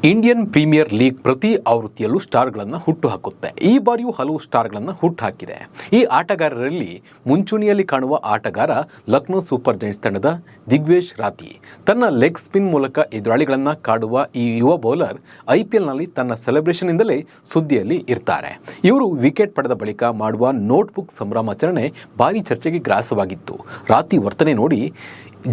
Indian premier league ಪ್ರತಿ ಆವೃತ್ತಿಯಲ್ಲೂ ಸ್ಟಾರ್ಗಳನ್ನು ಹುಟ್ಟುಹಾಕುತ್ತೆ. ಈ ಬಾರಿಯೂ ಹಲವು ಸ್ಟಾರ್ಗಳನ್ನು ಹುಟ್ಟುಹಾಕಿದೆ. ಈ ಆಟಗಾರರಲ್ಲಿ ಮುಂಚೂಣಿಯಲ್ಲಿ ಕಾಣುವ ಆಟಗಾರ ಲಕ್ನೋ ಸೂಪರ್ ಜೈಂಟ್ಸ್ ತಂಡದ ದಿಗ್ವೇಶ್ ರಾಥಿ. ತನ್ನ ಲೆಗ್ ಸ್ಪಿನ್ ಮೂಲಕ ಎದುರಾಳಿಗಳನ್ನು ಕಾಡುವ ಈ ಯುವ ಬೌಲರ್ IPLನಲ್ಲಿ ತನ್ನ ಸೆಲೆಬ್ರೇಷನ್ನಿಂದಲೇ ಸುದ್ದಿಯಲ್ಲಿ ಇರ್ತಾರೆ. ಇವರು ವಿಕೆಟ್ ಪಡೆದ ಬಳಿಕ ಮಾಡುವ ನೋಟ್ಬುಕ್ ಸಂಭ್ರಮಾಚರಣೆ ಭಾರಿ ಚರ್ಚೆಗೆ ಗ್ರಾಸವಾಗಿತ್ತು. ರಾಥಿ ವರ್ತನೆ ನೋಡಿ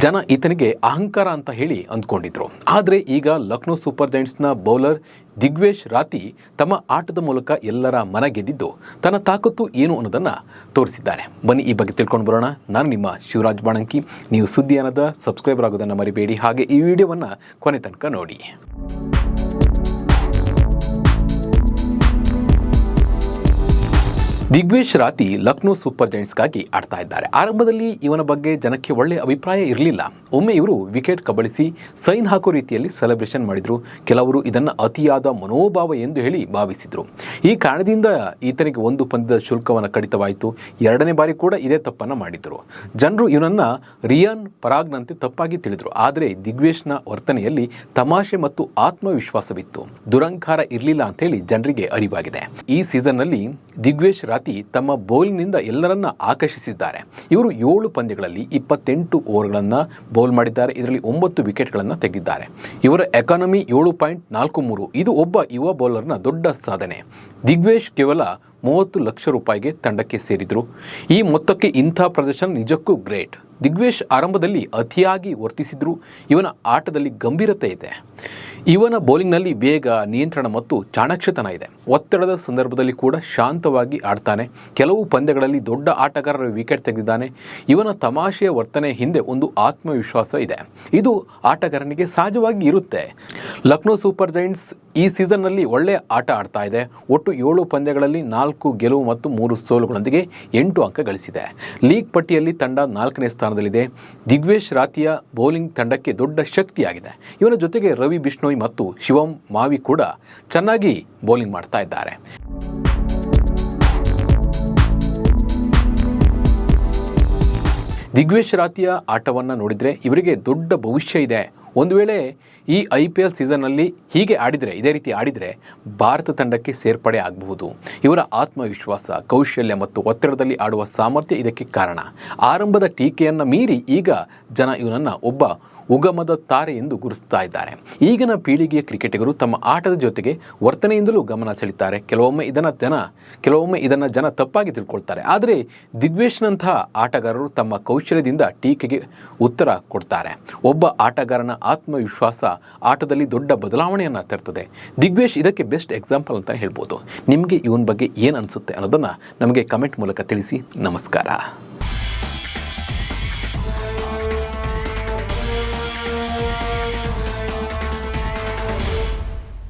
ಜನ ಈತನಿಗೆ ಅಹಂಕಾರ ಅಂತ ಹೇಳಿ ಅಂದ್ಕೊಂಡಿದ್ರು. ಆದರೆ ಈಗ ಲಕ್ನೋ ಸೂಪರ್ ಜೈಂಟ್ಸ್ನ ಬೌಲರ್ ದಿಗ್ವೇಶ್ ರಾಥಿ ತಮ್ಮ ಆಟದ ಮೂಲಕ ಎಲ್ಲರ ಮನ ಗೆದ್ದಿದ್ದು ತನ್ನ ತಾಕತ್ತು ಏನು ಅನ್ನೋದನ್ನು ತೋರಿಸಿದ್ದಾರೆ. ಬನ್ನಿ ಈ ಬಗ್ಗೆ ತಿಳ್ಕೊಂಡು ಬರೋಣ. ನಾನು ನಿಮ್ಮ ಶಿವರಾಜ್ ಬಾಣಂಕಿ. ನೀವು ಸುದ್ದಿ ಅನ್ನೋದ ಸಬ್ಸ್ಕ್ರೈಬರ್ ಆಗೋದನ್ನು ಮರಿಬೇಡಿ. ಹಾಗೆ ಈ ವಿಡಿಯೋವನ್ನು ಕೊನೆ ತನಕ ನೋಡಿ. ದಿಗ್ವೇಶ್ ರಾಥಿ ಲಕ್ನೋ ಸೂಪರ್ ಜೈಂಟ್ಸ್ಗಾಗಿ ಆಡ್ತಾ ಇದ್ದಾರೆ. ಆರಂಭದಲ್ಲಿ ಇವನ ಬಗ್ಗೆ ಜನಕ್ಕೆ ಒಳ್ಳೆಯ ಅಭಿಪ್ರಾಯ ಇರಲಿಲ್ಲ. ಒಮ್ಮೆ ಇವರು ವಿಕೆಟ್ ಕಬಳಿಸಿ ಸೈನ್ ಹಾಕೋ ರೀತಿಯಲ್ಲಿ ಸೆಲೆಬ್ರೇಷನ್ ಮಾಡಿದ್ರು. ಕೆಲವರು ಇದನ್ನು ಅತಿಯಾದ ಮನೋಭಾವ ಎಂದು ಹೇಳಿ ಭಾವಿಸಿದ್ರು. ಈ ಕಾರಣದಿಂದ ಈತನಿಗೆ ಒಂದು ಪಂದ್ಯದ ಶುಲ್ಕವನ್ನು ಕಡಿತವಾಯಿತು. ಎರಡನೇ ಬಾರಿ ಕೂಡ ಇದೇ ತಪ್ಪನ್ನು ಮಾಡಿದ್ರು. ಜನರು ಇವನನ್ನು ರಿಯಾನ್ ಪರಾಗ್ನಂತೆ ತಪ್ಪಾಗಿ ತಿಳಿದ್ರು. ಆದರೆ ದಿಗ್ವೇಶ್ನ ವರ್ತನೆಯಲ್ಲಿ ತಮಾಷೆ ಮತ್ತು ಆತ್ಮವಿಶ್ವಾಸವಿತ್ತು, ದುರಂಕಾರ ಇರಲಿಲ್ಲ ಅಂತ ಹೇಳಿ ಜನರಿಗೆ ಅರಿವಾಗಿದೆ. ಈ ಸೀಸನ್ನಲ್ಲಿ ದಿಗ್ವೇಶ್ ರಾಥಿ ತಮ್ಮ ಬೌಲಿಂಗ್ನಿಂದ ಎಲ್ಲರನ್ನ ಆಕರ್ಷಿಸಿದ್ದಾರೆ. ಇವರು 7 ಪಂದ್ಯಗಳಲ್ಲಿ 28 ಓವರ್ಗಳನ್ನು ಬೌಲ್ ಮಾಡಿದ್ದಾರೆ. ಇದರಲ್ಲಿ 9 ವಿಕೆಟ್ಗಳನ್ನು ತೆಗೆದಿದ್ದಾರೆ. ಇವರ ಎಕಾನಮಿ 7.43. ಇದು ಒಬ್ಬ ಯುವ ಬೌಲರ್ನ ದೊಡ್ಡ ಸಾಧನೆ. ದಿಗ್ವೇಶ್ ಕೇವಲ 30 ಲಕ್ಷ ರೂಪಾಯಿಗೆ ತಂಡಕ್ಕೆ ಸೇರಿದ್ರು. ಈ ಮೊತ್ತಕ್ಕೆ ಇಂಥ ಪ್ರದರ್ಶನ ನಿಜಕ್ಕೂ ಗ್ರೇಟ್. ದಿಗ್ವೇಶ್ ಆರಂಭದಲ್ಲಿ ಅತಿಯಾಗಿ ವರ್ತಿಸಿದ್ರು. ಇವನ ಆಟದಲ್ಲಿ ಗಂಭೀರತೆ ಇದೆ. ಇವನ ಬೌಲಿಂಗ್ನಲ್ಲಿ ವೇಗ, ನಿಯಂತ್ರಣ ಮತ್ತು ಚಾಣಾಕ್ಷತನ ಇದೆ. ಒತ್ತಡದ ಸಂದರ್ಭದಲ್ಲಿ ಕೂಡ ಶಾಂತವಾಗಿ ಆಡ್ತಾನೆ. ಕೆಲವು ಪಂದ್ಯಗಳಲ್ಲಿ ದೊಡ್ಡ ಆಟಗಾರರ ವಿಕೆಟ್ ತೆಗೆದಿದ್ದಾನೆ. ಇವನ ತಮಾಷೆಯ ವರ್ತನೆ ಹಿಂದೆ ಒಂದು ಆತ್ಮವಿಶ್ವಾಸ ಇದೆ. ಇದು ಆಟಗಾರನಿಗೆ ಸಹಜವಾಗಿ ಇರುತ್ತೆ. ಲಕ್ನೋ ಸೂಪರ್ ಜೈಂಟ್ಸ್ ಈ ಸೀಸನ್ನಲ್ಲಿ ಒಳ್ಳೆಯ ಆಟ ಆಡ್ತಾ ಇದೆ. ಒಟ್ಟು 7 ಪಂದ್ಯಗಳಲ್ಲಿ 4 ಗೆಲುವು ಮತ್ತು 3 ಸೋಲುಗಳೊಂದಿಗೆ 8 ಅಂಕ ಗಳಿಸಿದೆ. ಲೀಗ್ ಪಟ್ಟಿಯಲ್ಲಿ ತಂಡ 4ನೇ ಸ್ಥಾನದಲ್ಲಿದೆ. ದಿಗ್ವೇಶ್ ರಾಥಿಯ ಬೌಲಿಂಗ್ ತಂಡಕ್ಕೆ ದೊಡ್ಡ ಶಕ್ತಿಯಾಗಿದೆ. ಇವನ ಜೊತೆಗೆ ರವಿ ಬಿಷ್ಣೋಯ್ ಮತ್ತು ಶಿವಂ ಮಾವಿ ಕೂಡ ಚೆನ್ನಾಗಿ ಬೌಲಿಂಗ್ ಮಾಡ್ತಾ ಇದ್ದಾರೆ. ದಿಗ್ವೇಶ್ ರಾಥಿಯ ಆಟವನ್ನು ನೋಡಿದರೆ ಇವರಿಗೆ ದೊಡ್ಡ ಭವಿಷ್ಯ ಇದೆ. ಒಂದು ವೇಳೆ ಈ IPL ಸೀಸನ್ನಲ್ಲಿ ಹೀಗೆ ಆಡಿದರೆ, ಇದೇ ರೀತಿ ಆಡಿದರೆ ಭಾರತ ತಂಡಕ್ಕೆ ಸೇರ್ಪಡೆ ಆಗಬಹುದು. ಇವರ ಆತ್ಮವಿಶ್ವಾಸ, ಕೌಶಲ್ಯ ಮತ್ತು ಒತ್ತಡದಲ್ಲಿ ಆಡುವ ಸಾಮರ್ಥ್ಯ ಇದಕ್ಕೆ ಕಾರಣ. ಆರಂಭದ ಟೀಕೆಯನ್ನು ಮೀರಿ ಈಗ ಜನ ಇವನನ್ನು ಒಬ್ಬ ಉಗಮದ ತಾರೆ ಎಂದು ಗುರುತಿಸ್ತಾ ಇದ್ದಾರೆ. ಈಗಿನ ಪೀಳಿಗೆಯ ಕ್ರಿಕೆಟಿಗರು ತಮ್ಮ ಆಟದ ಜೊತೆಗೆ ವರ್ತನೆಯಿಂದಲೂ ಗಮನ ಸೆಳೀತಾರೆ. ಕೆಲವೊಮ್ಮೆ ಇದನ್ನು ಜನ ತಪ್ಪಾಗಿ ತಿಳ್ಕೊಳ್ತಾರೆ. ಆದರೆ ದಿಗ್ವೇಶ್ನಂತಹ ಆಟಗಾರರು ತಮ್ಮ ಕೌಶಲ್ಯದಿಂದ ಟೀಕೆಗೆ ಉತ್ತರ ಕೊಡ್ತಾರೆ. ಒಬ್ಬ ಆಟಗಾರನ ಆತ್ಮವಿಶ್ವಾಸ ಆಟದಲ್ಲಿ ದೊಡ್ಡ ಬದಲಾವಣೆಯನ್ನು ತರ್ತದೆ. ದಿಗ್ವೇಶ್ ಇದಕ್ಕೆ ಬೆಸ್ಟ್ ಎಕ್ಸಾಂಪಲ್ ಅಂತ ಹೇಳ್ಬೋದು. ನಿಮಗೆ ಇವನ ಬಗ್ಗೆ ಏನು ಅನಿಸುತ್ತೆ ಅನ್ನೋದನ್ನು ನಮಗೆ ಕಮೆಂಟ್ ಮೂಲಕ ತಿಳಿಸಿ. ನಮಸ್ಕಾರ.